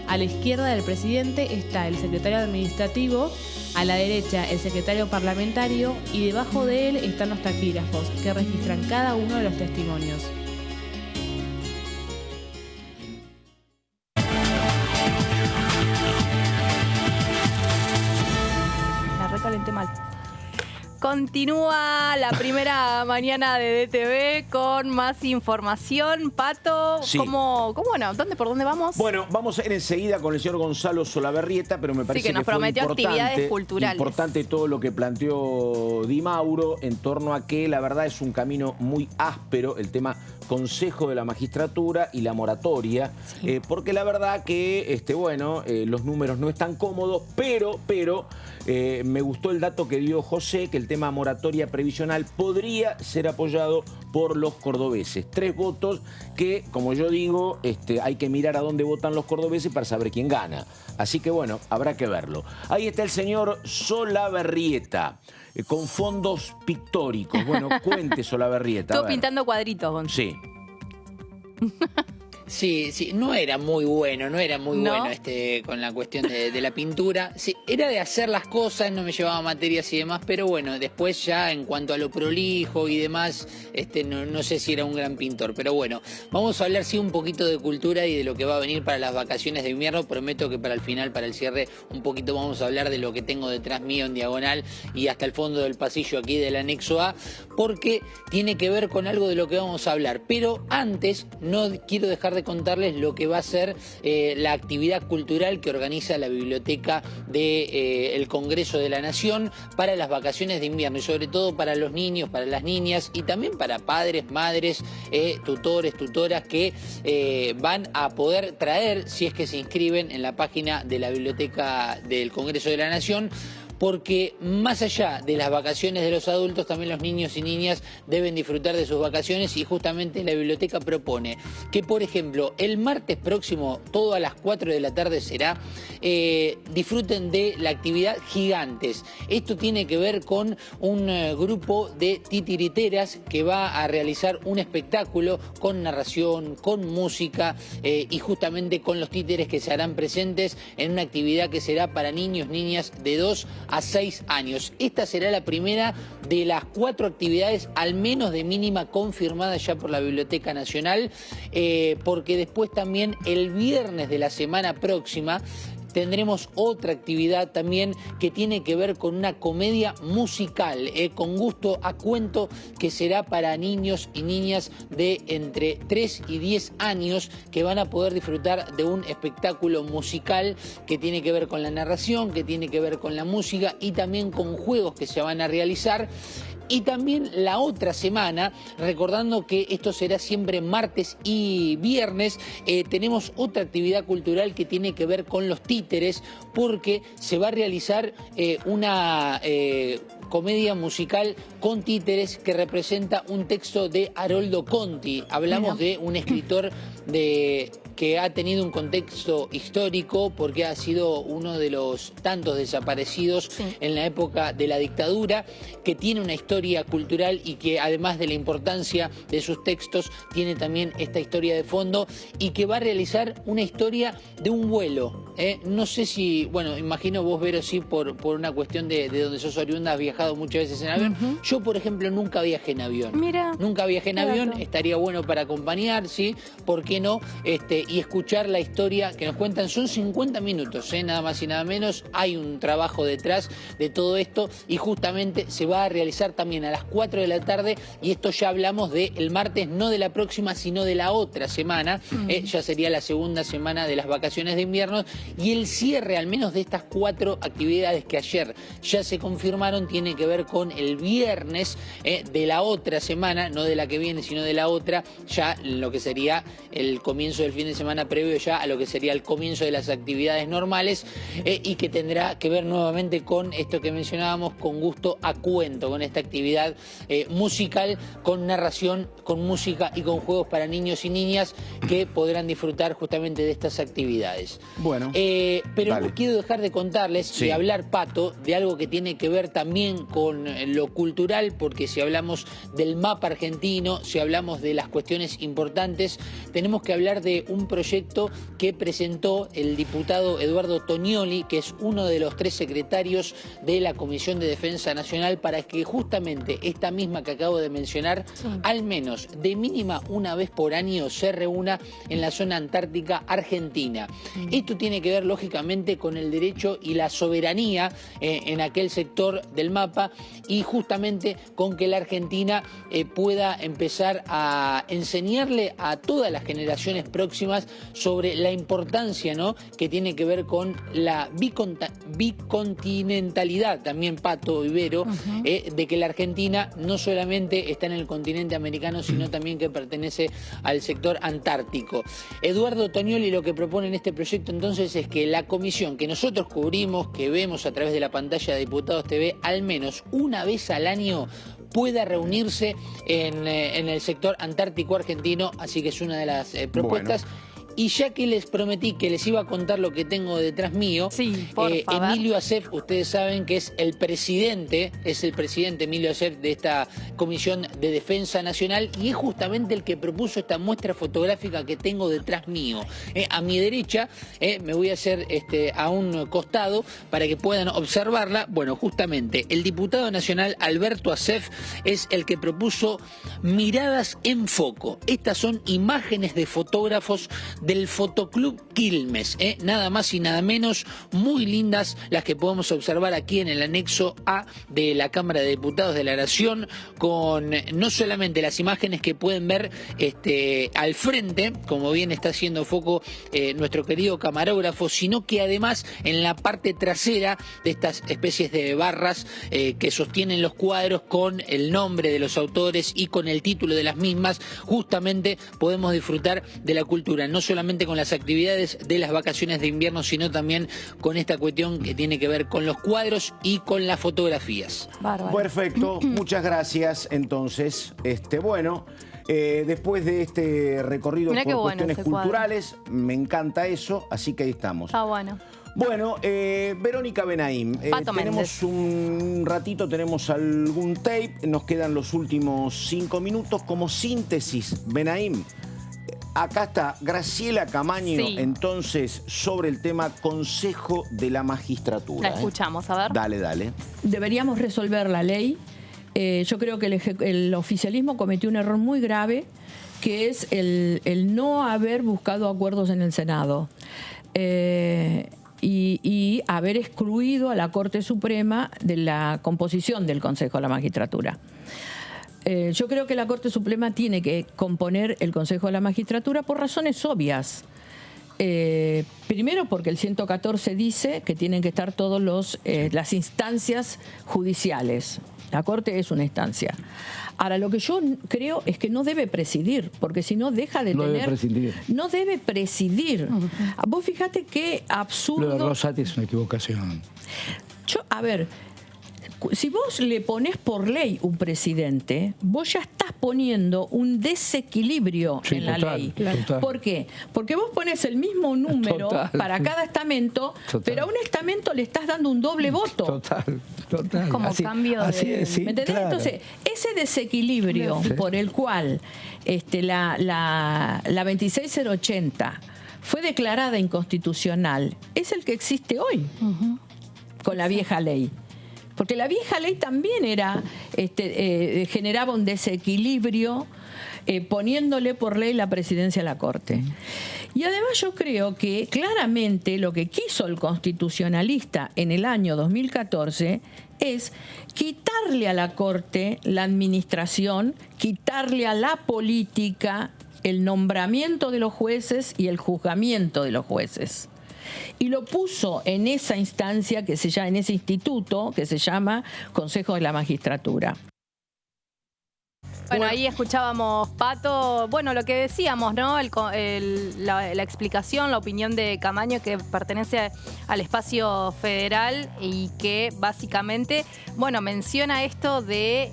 A la izquierda del presidente está el secretario administrativo, a la derecha el secretario parlamentario y debajo de él están los taquígrafos, que registran cada uno de los testimonios. Mal. Continúa la primera mañana de DTV con más información. Pato, Sí. ¿cómo no? ¿Por dónde vamos? Bueno, vamos a ir enseguida con el señor Gonzalo Solaberrieta, pero me parece que nos prometió actividades culturales. Importante todo lo que planteó Di Mauro en torno a que la verdad es un camino muy áspero el tema Consejo de la Magistratura y la moratoria, porque la verdad que los números no están cómodos, pero me gustó el dato que dio José, que el tema moratoria previsional podría ser apoyado por los cordobeses. 3 votos que, como yo digo, hay que mirar a dónde votan los cordobeses para saber quién gana. Así que bueno, habrá que verlo. Ahí está el señor Solaberrieta, con fondos pictóricos. Bueno, cuente, Solaberrieta. Estuvo pintando cuadritos, Gon. Sí. Sí, no era muy bueno con la cuestión de la pintura. Sí, era de hacer las cosas, no me llevaba materias y demás, pero bueno, después ya en cuanto a lo prolijo y demás, no sé si era un gran pintor. Pero bueno, vamos a hablar sí un poquito de cultura y de lo que va a venir para las vacaciones de invierno. Prometo que para el final, para el cierre, un poquito vamos a hablar de lo que tengo detrás mío en diagonal y hasta el fondo del pasillo aquí del anexo A, porque tiene que ver con algo de lo que vamos a hablar. Pero antes, no quiero dejar de contarles lo que va a ser la actividad cultural que organiza la biblioteca del Congreso de la Nación para las vacaciones de invierno y sobre todo para los niños, para las niñas y también para padres, madres, tutores, tutoras que van a poder traer, si es que se inscriben en la página de la biblioteca del Congreso de la Nación, porque más allá de las vacaciones de los adultos, también los niños y niñas deben disfrutar de sus vacaciones y justamente la biblioteca propone que, por ejemplo, el martes próximo, todo a las 4 de la tarde será, disfruten de la actividad Gigantes. Esto tiene que ver con un grupo de titiriteras que va a realizar un espectáculo con narración, con música y justamente con los títeres que se harán presentes en una actividad que será para niños, niñas de 2 a 6 años. Esta será la primera de las 4 actividades, al menos de mínima, confirmadas ya por la Biblioteca Nacional, porque después también el viernes de la semana próxima tendremos otra actividad también que tiene que ver con una comedia musical, con gusto a cuento, que será para niños y niñas de entre 3 y 10 años que van a poder disfrutar de un espectáculo musical que tiene que ver con la narración, que tiene que ver con la música y también con juegos que se van a realizar. Y también la otra semana, recordando que esto será siempre martes y viernes, tenemos otra actividad cultural que tiene que ver con los títeres, porque se va a realizar una comedia musical con títeres que representa un texto de Haroldo Conti. Hablamos de un escritor que ha tenido un contexto histórico porque ha sido uno de los tantos desaparecidos en la época de la dictadura, que tiene una historia cultural y que además de la importancia de sus textos tiene también esta historia de fondo y que va a realizar una historia de un vuelo no sé si, bueno, imagino vos, Vero, sí, por una cuestión de donde sos oriunda, has viajado muchas veces en avión. Yo, por ejemplo, nunca viajé en avión. Mira. Nunca viajé en avión, estaría bueno para acompañar, ¿sí? ¿Por qué no? Y escuchar la historia que nos cuentan. Son 50 minutos, nada más y nada menos. Hay un trabajo detrás de todo esto y justamente se va a realizar también a las 4 de la tarde, y esto ya hablamos del martes, no de la próxima, sino de la otra semana. Ya sería la segunda semana de las vacaciones de invierno, y el cierre, al menos de estas 4 actividades que ayer ya se confirmaron, tiene que ver con el viernes de la otra semana, no de la que viene, sino de la otra, ya lo que sería el comienzo del fin de semana previo ya a lo que sería el comienzo de las actividades normales, y que tendrá que ver nuevamente con esto que mencionábamos, con gusto a cuento, con esta actividad musical, con narración, con música y con juegos para niños y niñas que podrán disfrutar justamente de estas actividades. Bueno, pero no quiero dejar de contarles y hablar, Pato, de algo que tiene que ver también con lo cultural, porque si hablamos del mapa argentino, si hablamos de las cuestiones importantes, tenemos que hablar de un proyecto que presentó el diputado Eduardo Tonioli, que es uno de los 3 secretarios de la Comisión de Defensa Nacional, para que justamente esta misma que acabo de mencionar, al menos de mínima una vez por año, se reúna en la zona antártica argentina. Esto tiene que ver lógicamente con el derecho y la soberanía en aquel sector del mapa, y justamente con que la Argentina pueda empezar a enseñarle a todas las generaciones próximas sobre la importancia, ¿no?, que tiene que ver con la bicontinentalidad, también, Pato, Ibero, de que la Argentina no solamente está en el continente americano, sino también que pertenece al sector antártico. Eduardo Tonioli lo que propone en este proyecto entonces es que la comisión que nosotros cubrimos, que vemos a través de la pantalla de Diputados TV, al menos una vez al año pueda reunirse en el sector antártico argentino, así que es una de las propuestas. Bueno. Y ya que les prometí que les iba a contar lo que tengo detrás mío, Emilio Acef, ustedes saben que es el presidente Emilio Acef de esta Comisión de Defensa Nacional, y es justamente el que propuso esta muestra fotográfica que tengo detrás mío. A mi derecha, me voy a hacer a un costado para que puedan observarla. Bueno, justamente el diputado nacional Alberto Acef es el que propuso Miradas en Foco. Estas son imágenes de fotógrafos del Fotoclub Quilmes, nada más y nada menos, muy lindas las que podemos observar aquí en el anexo A de la Cámara de Diputados de la Nación, con no solamente las imágenes que pueden ver al frente, como bien está haciendo foco nuestro querido camarógrafo, sino que además en la parte trasera de estas especies de barras que sostienen los cuadros con el nombre de los autores y con el título de las mismas, justamente podemos disfrutar de la cultura, no solamente con las actividades de las vacaciones de invierno, sino también con esta cuestión que tiene que ver con los cuadros y con las fotografías. Bárbaro. Perfecto, muchas gracias. Entonces, bueno, después de este recorrido por cuestiones culturales, me encanta eso, así que ahí estamos. Está bueno. Bueno, Verónica Benaim, tenemos un ratito, tenemos algún tape, nos quedan los últimos 5 minutos como síntesis. Benaim, acá está Graciela Camaño, entonces, sobre el tema Consejo de la Magistratura. La escuchamos, a ver. Dale. Deberíamos resolver la ley. Yo creo que el oficialismo cometió un error muy grave, que es el no haber buscado acuerdos en el Senado. Y haber excluido a la Corte Suprema de la composición del Consejo de la Magistratura. Yo creo que la Corte Suprema tiene que componer el Consejo de la Magistratura por razones obvias. Primero porque el 114 dice que tienen que estar todas las instancias judiciales. La Corte es una instancia. Ahora, lo que yo creo es que no debe presidir, porque si no deja de tener... No debe presidir. Vos fíjate qué absurdo... Lo de Rosati es una equivocación. A ver, si vos le ponés por ley un presidente, vos ya estás poniendo un desequilibrio en la ley. Total. ¿Por qué? Porque vos pones el mismo número para cada estamento, pero a un estamento le estás dando un doble voto. Total. Es como cambio de... ¿Me entendés? Claro. Entonces, ese desequilibrio por el cual la 26080 fue declarada inconstitucional es el que existe hoy, con la vieja ley. Porque la vieja ley también generaba un desequilibrio poniéndole por ley la presidencia a la Corte. Y además yo creo que claramente lo que quiso el constitucionalista en el año 2014 es quitarle a la Corte la administración, quitarle a la política el nombramiento de los jueces y el juzgamiento de los jueces. Y lo puso en esa instancia, en ese instituto que se llama Consejo de la Magistratura. Bueno, ahí escuchábamos, Pato, bueno, lo que decíamos, ¿no? La explicación, la opinión de Camaño, que pertenece al espacio federal y que básicamente, bueno, menciona esto de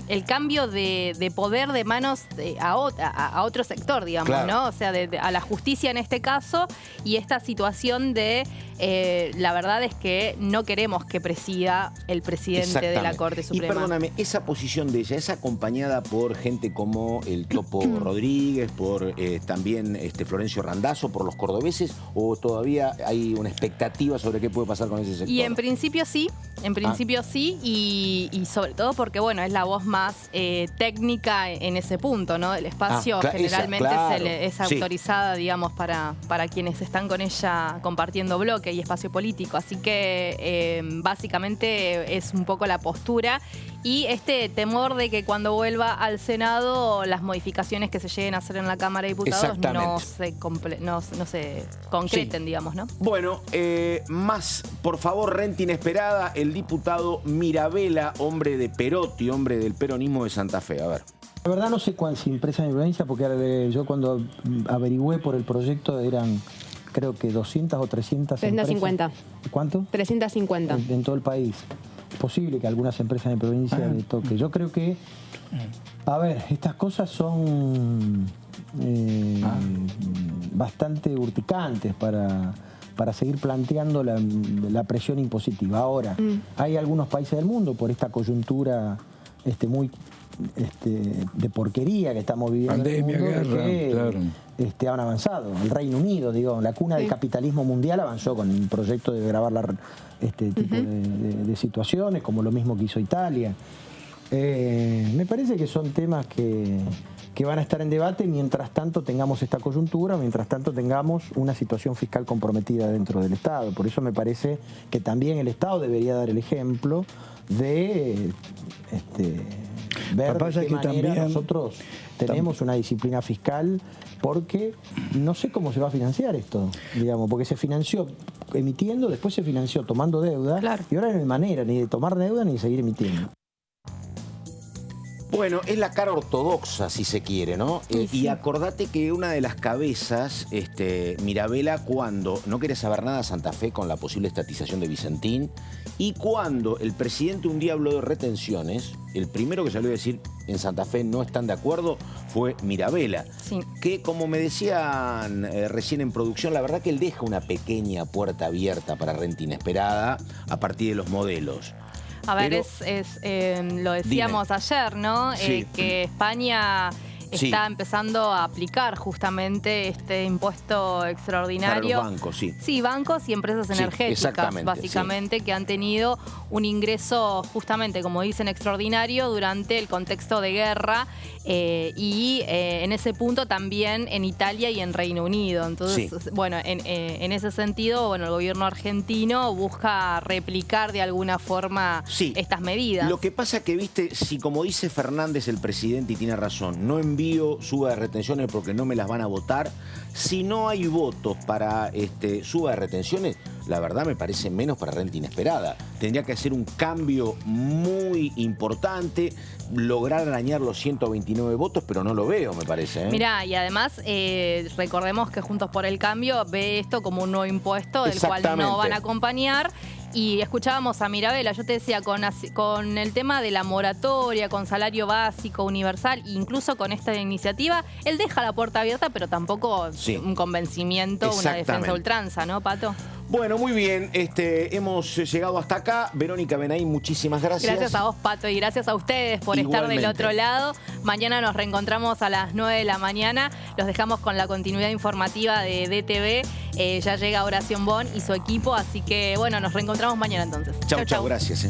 el cambio de poder de manos a otro sector, digamos, claro, ¿no? O sea, a la justicia en este caso, y esta situación de, la verdad es que no queremos que presida el presidente de la Corte Suprema. Y perdóname, esa posición de ella es acompañada por gente como el Topo Rodríguez, por también Florencio Randazzo, por los cordobeses, o todavía hay una expectativa sobre qué puede pasar con ese sector? Y en principio sí, sí, y sobre todo porque, bueno, es la voz más técnica en ese punto, ¿no? El espacio generalmente es autorizada, digamos, para quienes están con ella compartiendo bloque y espacio político, así que básicamente es un poco la postura y este temor de que cuando vuelva al Senado las modificaciones que se lleguen a hacer en la Cámara de Diputados no se concreten, digamos, ¿no? Bueno, más, por favor, renta inesperada, el diputado Mirabella, hombre de Perotti, hombre del peronismo de Santa Fe. A ver. La verdad no sé cuántas empresas de provincia, porque yo cuando averigüé por el proyecto eran, creo que 200 o 300 350. Empresas. ¿Cuánto? 350. En todo el país. Es posible que algunas empresas de provincia le toque. Yo creo que, a ver, estas cosas son bastante urticantes para seguir planteando la presión impositiva. Ahora, hay algunos países del mundo, por esta coyuntura muy de porquería que estamos viviendo, pandemia, en el mundo, guerra, claro, han avanzado. El Reino Unido, digo, la cuna del capitalismo mundial, avanzó con el proyecto de grabar este tipo de situaciones, como lo mismo que hizo Italia. Me parece que son temas que van a estar en debate mientras tanto tengamos esta coyuntura, mientras tanto tengamos una situación fiscal comprometida dentro del Estado. Por eso me parece que también el Estado debería dar el ejemplo de ver de qué manera nosotros tenemos una disciplina fiscal, porque no sé cómo se va a financiar esto, digamos, porque se financió emitiendo, después se financió tomando deuda, y ahora no hay manera ni de tomar deuda ni de seguir emitiendo. Bueno, es la cara ortodoxa, si se quiere, ¿no? Y acordate que una de las cabezas, Mirabella, cuando no quiere saber nada de Santa Fe con la posible estatización de Vicentín, y cuando el presidente un día habló de retenciones, el primero que salió a decir en Santa Fe no están de acuerdo fue Mirabella. Sí. Que, como me decían recién en producción, la verdad que él deja una pequeña puerta abierta para renta inesperada a partir de los modelos. A ver, lo decíamos ayer, ¿no? Sí. Que España está empezando a aplicar justamente este impuesto extraordinario. Para los bancos, sí. Sí, bancos y empresas energéticas, básicamente, que han tenido un ingreso justamente, como dicen, extraordinario durante el contexto de guerra y en ese punto también en Italia y en Reino Unido. Entonces, bueno, en ese sentido, bueno, el gobierno argentino busca replicar de alguna forma estas medidas. Lo que pasa que, viste, si como dice Fernández, el presidente, y tiene razón, no envío suba de retenciones porque no me las van a votar, si no hay votos para suba de retenciones, la verdad me parece menos para renta inesperada. Tendría que hacer un cambio muy importante, lograr arañar los 129 votos, pero no lo veo, me parece. Mirá, y además recordemos que Juntos por el Cambio ve esto como un nuevo impuesto del cual no van a acompañar. Y escuchábamos a Mirabella, yo te decía, con el tema de la moratoria, con salario básico, universal, incluso con esta iniciativa, él deja la puerta abierta, pero tampoco un convencimiento, una defensa a ultranza, ¿no, Pato? Bueno, muy bien. Hemos llegado hasta acá. Verónica Benaim, muchísimas gracias. Gracias a vos, Pato, y gracias a ustedes por estar del otro lado. Mañana nos reencontramos a las 9 de la mañana. Los dejamos con la continuidad informativa de DTV. Ya llega Horacio Bon y su equipo, así que bueno, nos reencontramos mañana entonces. Chau, gracias.